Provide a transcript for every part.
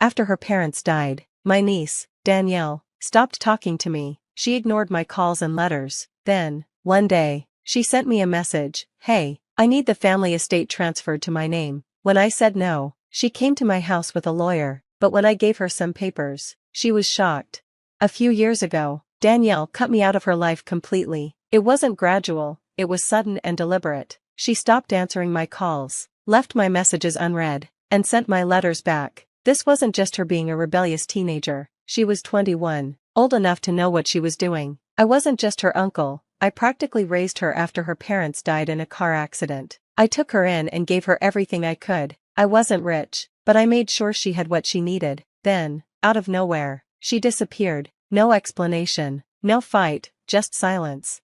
After her parents died, my niece, Danielle, stopped talking to me. She ignored my calls and letters. Then, one day, she sent me a message, "Hey, I need the family estate transferred to my name." When I said no, she came to my house with a lawyer, but when I gave her some papers, she was shocked. A few years ago, Danielle cut me out of her life completely. It wasn't gradual, it was sudden and deliberate. She stopped answering my calls, left my messages unread, and sent my letters back. This wasn't just her being a rebellious teenager. She was 21, old enough to know what she was doing. I wasn't just her uncle, I practically raised her after her parents died in a car accident. I took her in and gave her everything I could. I wasn't rich, but I made sure she had what she needed. Then, out of nowhere, she disappeared. No explanation, no fight, just silence.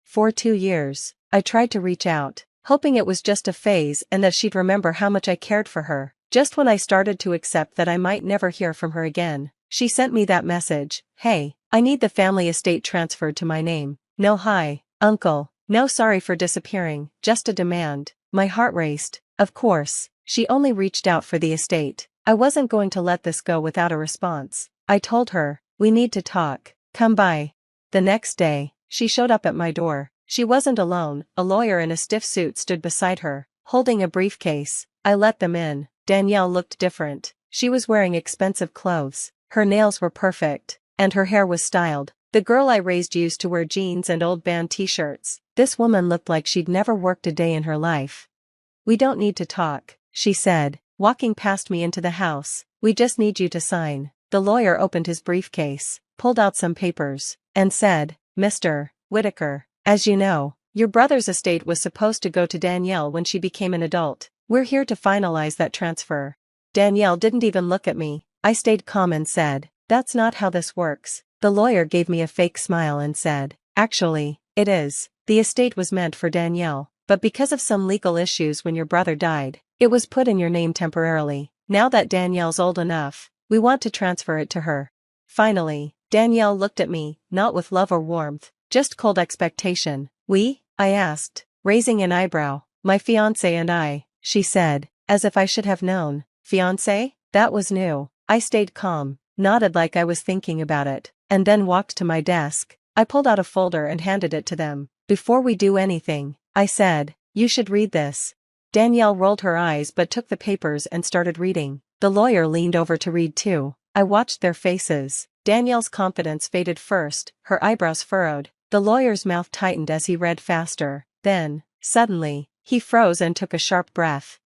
For 2 years, I tried to reach out, hoping it was just a phase and that she'd remember how much I cared for her. Just when I started to accept that I might never hear from her again, she sent me that message, "Hey, I need the family estate transferred to my name." No hi, uncle, no sorry for disappearing, just a demand. My heart raced. Of course, she only reached out for the estate. I wasn't going to let this go without a response. I told her, "We need to talk. Come by." The next day, she showed up at my door. She wasn't alone, a lawyer in a stiff suit stood beside her, holding a briefcase. I let them in. Danielle looked different. She was wearing expensive clothes, her nails were perfect, and her hair was styled. The girl I raised used to wear jeans and old band t-shirts. This woman looked like she'd never worked a day in her life. "We don't need to talk," she said, walking past me into the house. "We just need you to sign." The lawyer opened his briefcase, pulled out some papers, and said, "Mr. Whitaker, as you know, your brother's estate was supposed to go to Danielle when she became an adult. We're here to finalize that transfer." Danielle didn't even look at me. I stayed calm and said, "That's not how this works." The lawyer gave me a fake smile and said, "Actually, it is. The estate was meant for Danielle, but because of some legal issues when your brother died, it was put in your name temporarily. Now that Danielle's old enough, we want to transfer it to her." Finally, Danielle looked at me, not with love or warmth, just cold expectation. "We?" I asked, raising an eyebrow. "My fiancé and I," she said, as if I should have known. Fiancé? That was new. I stayed calm, nodded like I was thinking about it, and then walked to my desk. I pulled out a folder and handed it to them. "Before we do anything," I said, "you should read this." Danielle rolled her eyes but took the papers and started reading. The lawyer leaned over to read too. I watched their faces. Danielle's confidence faded first, her eyebrows furrowed. The lawyer's mouth tightened as he read faster. Then, suddenly, he froze and took a sharp breath.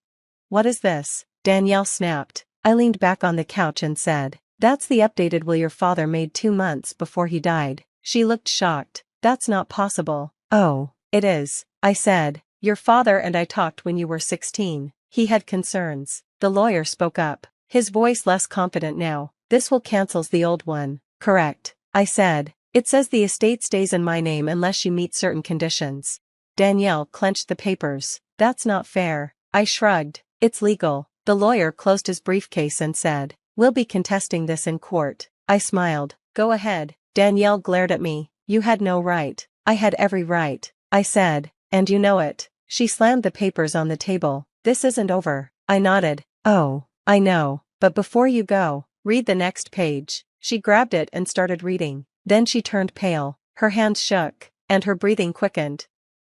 "What is this?" Danielle snapped. I leaned back on the couch and said, "That's the updated will your father made 2 months before he died." She looked shocked. "That's not possible." "Oh, it is," I said. "Your father and I talked when you were 16. He had concerns." The lawyer spoke up, his voice less confident now. "This will cancels the old one, correct?" I said. "It says the estate stays in my name unless you meet certain conditions." Danielle clenched the papers. "That's not fair." I shrugged. "It's legal." The lawyer closed his briefcase and said, "We'll be contesting this in court." I smiled. "Go ahead." Danielle glared at me. "You had no right." "I had every right," I said, "and you know it." She slammed the papers on the table. "This isn't over." I nodded. "Oh, I know, but before you go, read the next page." She grabbed it and started reading. Then she turned pale, her hands shook, and her breathing quickened.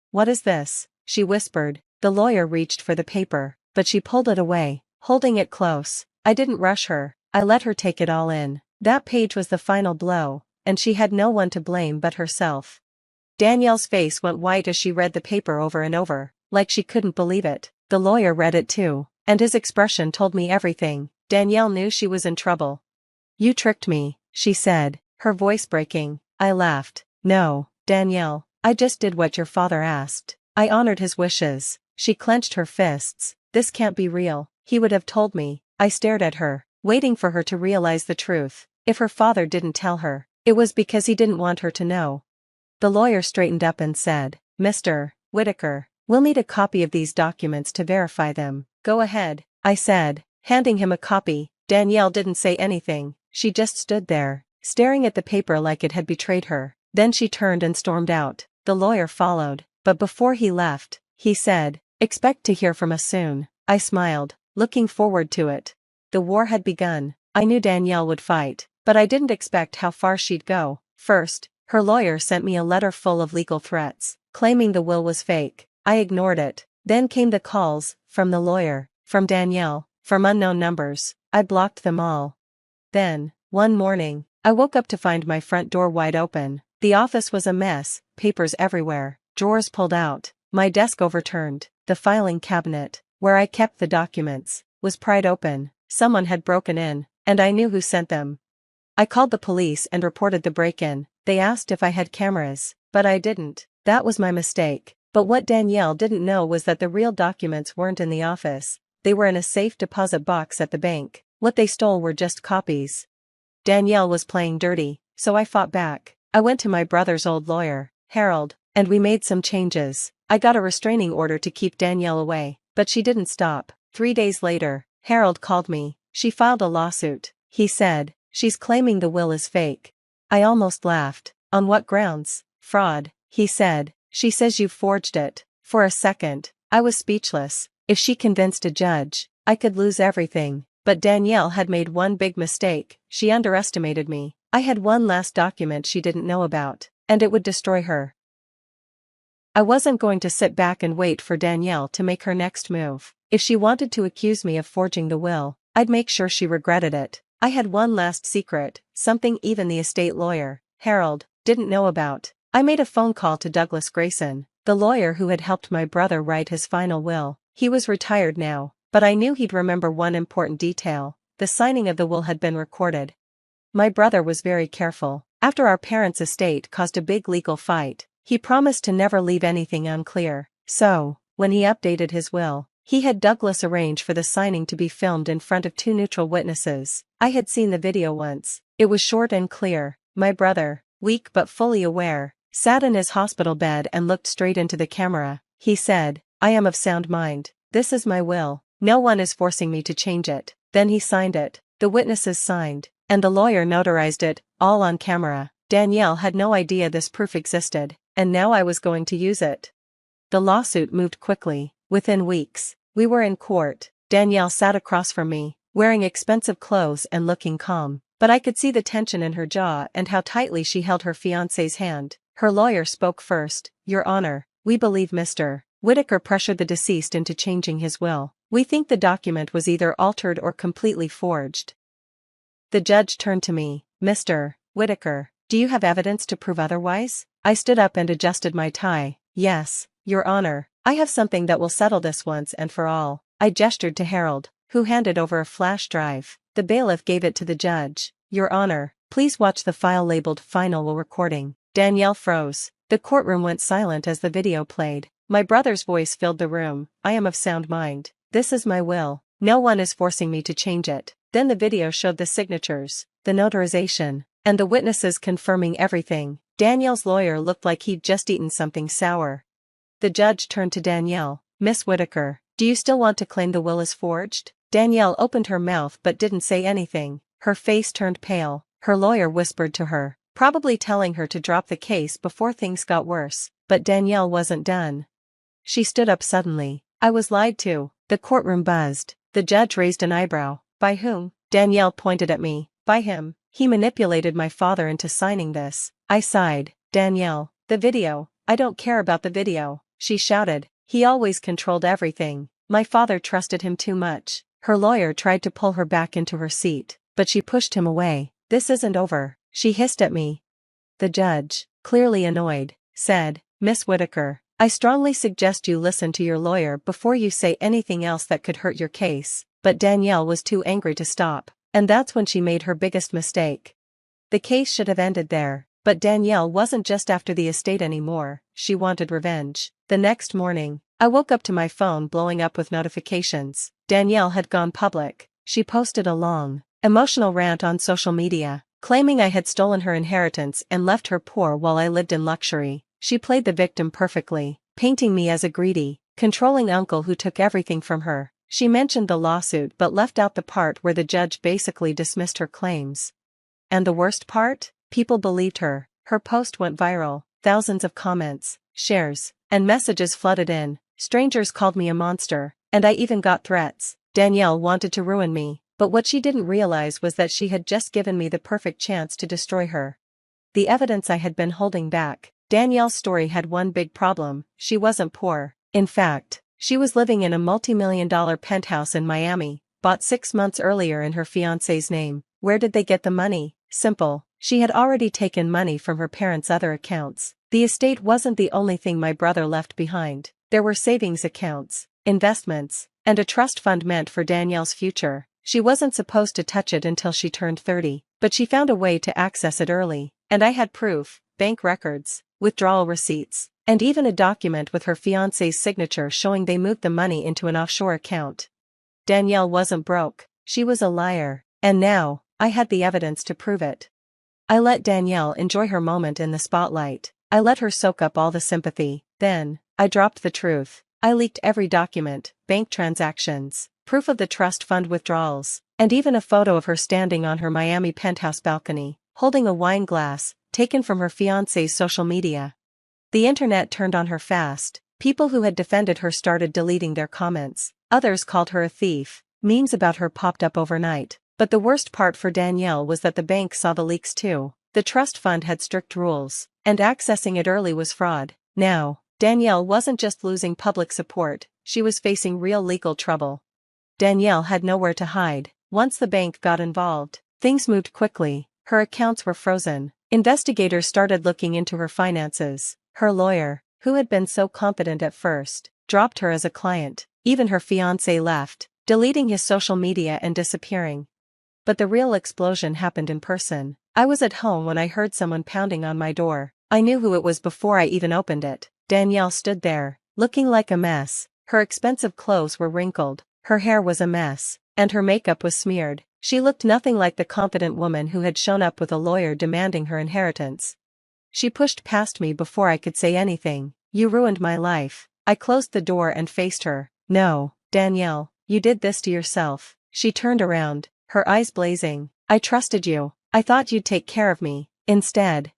"What is this?" she whispered. The lawyer reached for the paper, but she pulled it away, holding it close. I didn't rush her. I let her take it all in. That page was the final blow, and she had no one to blame but herself. Danielle's face went white as she read the paper over and over, like she couldn't believe it. The lawyer read it too, and his expression told me everything. Danielle knew she was in trouble. "You tricked me," she said, her voice breaking. I laughed. "No, Danielle, I just did what your father asked. I honored his wishes." She clenched her fists. "This can't be real. He would have told me." I stared at her, waiting for her to realize the truth. If her father didn't tell her, it was because he didn't want her to know. The lawyer straightened up and said, "Mr. Whitaker, we'll need a copy of these documents to verify them." "Go ahead," I said, handing him a copy. Danielle didn't say anything. She just stood there, staring at the paper like it had betrayed her. Then she turned and stormed out. The lawyer followed, but before he left, he said, "Expect to hear from us soon." I smiled, looking forward to it. The war had begun. I knew Danielle would fight, but I didn't expect how far she'd go. First, her lawyer sent me a letter full of legal threats, claiming the will was fake. I ignored it. Then came the calls, from the lawyer, from Danielle, from unknown numbers. I blocked them all. Then, one morning, I woke up to find my front door wide open. The office was a mess, papers everywhere, drawers pulled out, my desk overturned, the filing cabinet, where I kept the documents, was pried open. Someone had broken in, and I knew who sent them. I called the police and reported the break-in. They asked if I had cameras, but I didn't. That was my mistake. But what Danielle didn't know was that the real documents weren't in the office. They were in a safe deposit box at the bank. What they stole were just copies. Danielle was playing dirty, so I fought back. I went to my brother's old lawyer, Harold, and we made some changes. I got a restraining order to keep Danielle away, but she didn't stop. 3 days later, Harold called me. She filed a lawsuit. He said, "She's claiming the will is fake." I almost laughed. "On what grounds?" "Fraud," he said. "She says you forged it." For a second, I was speechless. If she convinced a judge, I could lose everything. But Danielle had made one big mistake. She underestimated me. I had one last document she didn't know about, and it would destroy her. I wasn't going to sit back and wait for Danielle to make her next move. If she wanted to accuse me of forging the will, I'd make sure she regretted it. I had one last secret, something even the estate lawyer, Harold, didn't know about. I made a phone call to Douglas Grayson, the lawyer who had helped my brother write his final will. He was retired now, but I knew he'd remember one important detail: the signing of the will had been recorded. My brother was very careful. After our parents' estate caused a big legal fight, he promised to never leave anything unclear. So, when he updated his will, he had Douglas arrange for the signing to be filmed in front of 2 neutral witnesses. I had seen the video once. It was short and clear. My brother, weak but fully aware, sat in his hospital bed and looked straight into the camera. He said, "I am of sound mind. This is my will. No one is forcing me to change it." Then he signed it. The witnesses signed, and the lawyer notarized it, all on camera. Danielle had no idea this proof existed, and now I was going to use it. The lawsuit moved quickly. Within weeks, we were in court. Danielle sat across from me, wearing expensive clothes and looking calm, but I could see the tension in her jaw and how tightly she held her fiancé's hand. Her lawyer spoke first. "Your Honor, we believe Mr. Whitaker pressured the deceased into changing his will. We think the document was either altered or completely forged." The judge turned to me. "Mr. Whitaker, do you have evidence to prove otherwise?" I stood up and adjusted my tie. "Yes, Your Honor, I have something that will settle this once and for all." I gestured to Harold, who handed over a flash drive. The bailiff gave it to the judge. "Your Honor, please watch the file labeled Final Will Recording." Danielle froze. The courtroom went silent as the video played. My brother's voice filled the room. "I am of sound mind. This is my will. No one is forcing me to change it." Then the video showed the signatures, the notarization, and the witnesses confirming everything. Danielle's lawyer looked like he'd just eaten something sour. The judge turned to Danielle. "Miss Whitaker, do you still want to claim the will is forged?" Danielle opened her mouth but didn't say anything. Her face turned pale. Her lawyer whispered to her, probably telling her to drop the case before things got worse. But Danielle wasn't done. She stood up suddenly. "I was lied to." The courtroom buzzed. The judge raised an eyebrow. "By whom?" Danielle pointed at me. "By him. He manipulated my father into signing this." I sighed. "Danielle, the video." "I don't care about the video," she shouted. "He always controlled everything. My father trusted him too much." Her lawyer tried to pull her back into her seat, but she pushed him away. "This isn't over," she hissed at me. The judge, clearly annoyed, said, "Miss Whitaker, I strongly suggest you listen to your lawyer before you say anything else that could hurt your case." But Danielle was too angry to stop, and that's when she made her biggest mistake. The case should have ended there, but Danielle wasn't just after the estate anymore. She wanted revenge. The next morning, I woke up to my phone blowing up with notifications. Danielle had gone public. She posted a long, emotional rant on social media, claiming I had stolen her inheritance and left her poor while I lived in luxury. She played the victim perfectly, painting me as a greedy, controlling uncle who took everything from her. She mentioned the lawsuit but left out the part where the judge basically dismissed her claims. And the worst part? People believed her. Her post went viral. Thousands of comments, shares, and messages flooded in. Strangers called me a monster, and I even got threats. Danielle wanted to ruin me. But what she didn't realize was that she had just given me the perfect chance to destroy her. The evidence I had been holding back. Danielle's story had one big problem: she wasn't poor. In fact, she was living in a multi-million-dollar penthouse in Miami, bought 6 months earlier in her fiancé's name. Where did they get the money? Simple. She had already taken money from her parents' other accounts. The estate wasn't the only thing my brother left behind. There were savings accounts, investments, and a trust fund meant for Danielle's future. She wasn't supposed to touch it until she turned 30, but she found a way to access it early, and I had proof: bank records, withdrawal receipts, and even a document with her fiancé's signature showing they moved the money into an offshore account. Danielle wasn't broke, she was a liar, and now, I had the evidence to prove it. I let Danielle enjoy her moment in the spotlight. I let her soak up all the sympathy. Then, I dropped the truth. I leaked every document, bank transactions, proof of the trust fund withdrawals, and even a photo of her standing on her Miami penthouse balcony, holding a wine glass, taken from her fiancé's social media. The internet turned on her fast. People who had defended her started deleting their comments. Others called her a thief. Memes about her popped up overnight. But the worst part for Danielle was that the bank saw the leaks too. The trust fund had strict rules, and accessing it early was fraud. Now, Danielle wasn't just losing public support, she was facing real legal trouble. Danielle had nowhere to hide. Once the bank got involved, things moved quickly. Her accounts were frozen. Investigators started looking into her finances. Her lawyer, who had been so confident at first, dropped her as a client. Even her fiancé left, deleting his social media and disappearing. But the real explosion happened in person. I was at home when I heard someone pounding on my door. I knew who it was before I even opened it. Danielle stood there, looking like a mess. Her expensive clothes were wrinkled, her hair was a mess, and her makeup was smeared. She looked nothing like the confident woman who had shown up with a lawyer demanding her inheritance. She pushed past me before I could say anything. "You ruined my life." I closed the door and faced her. "No, Danielle, you did this to yourself." She turned around, her eyes blazing. "I trusted you. I thought you'd take care of me. Instead,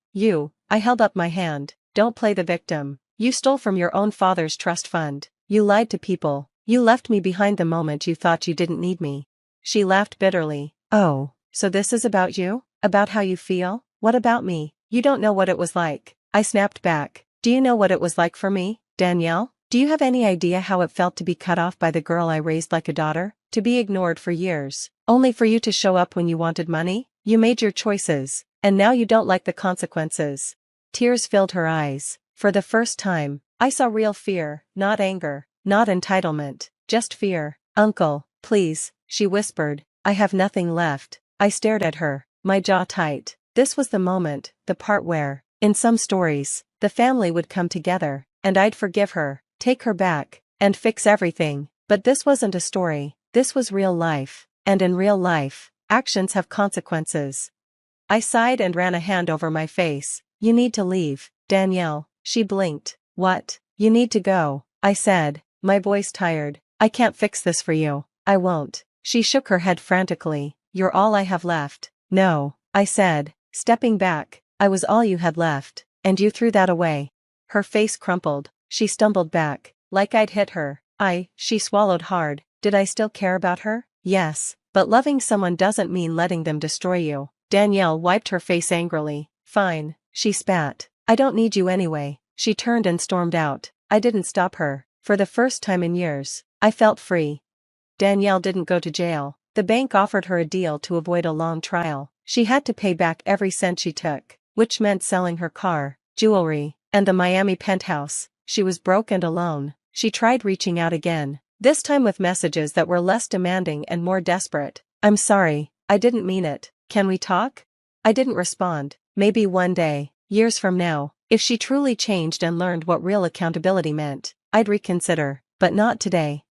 I held up my hand. "Don't play the victim. You stole from your own father's trust fund. You lied to people. You left me behind the moment you thought you didn't need me." She laughed bitterly. "Oh, so this is about you? About how you feel? What about me? You don't know what it was like." I snapped back. "Do you know what it was like for me, Danielle? Do you have any idea how it felt to be cut off by the girl I raised like a daughter? To be ignored for years, only for you to show up when you wanted money? You made your choices, and now you don't like the consequences." Tears filled her eyes. For the first time, I saw real fear, not anger, not entitlement, just fear. "Uncle, please," she whispered. "I have nothing left." I stared at her, my jaw tight. This was the moment, the part where, in some stories, the family would come together, and I'd forgive her, take her back, and fix everything. But this wasn't a story, this was real life, and in real life, actions have consequences. I sighed and ran a hand over my face. "You need to leave, Danielle." She blinked. "What? You need to go," I said, my voice tired. "I can't fix this for you." "I won't." She shook her head frantically. "You're all I have left." "No," I said, stepping back. "I was all you had left, and you threw that away." Her face crumpled. She stumbled back, like I'd hit her. She swallowed hard. Did I still care about her? Yes, but loving someone doesn't mean letting them destroy you. Danielle wiped her face angrily. "Fine," she spat. "I don't need you anyway." She turned and stormed out. I didn't stop her. For the first time in years, I felt free. Danielle didn't go to jail. The bank offered her a deal to avoid a long trial. She had to pay back every cent she took, which meant selling her car, jewelry, and the Miami penthouse. She was broke and alone. She tried reaching out again, this time with messages that were less demanding and more desperate. "I'm sorry, I didn't mean it. Can we talk?" I didn't respond. Maybe one day, years from now, if she truly changed and learned what real accountability meant, I'd reconsider, but not today.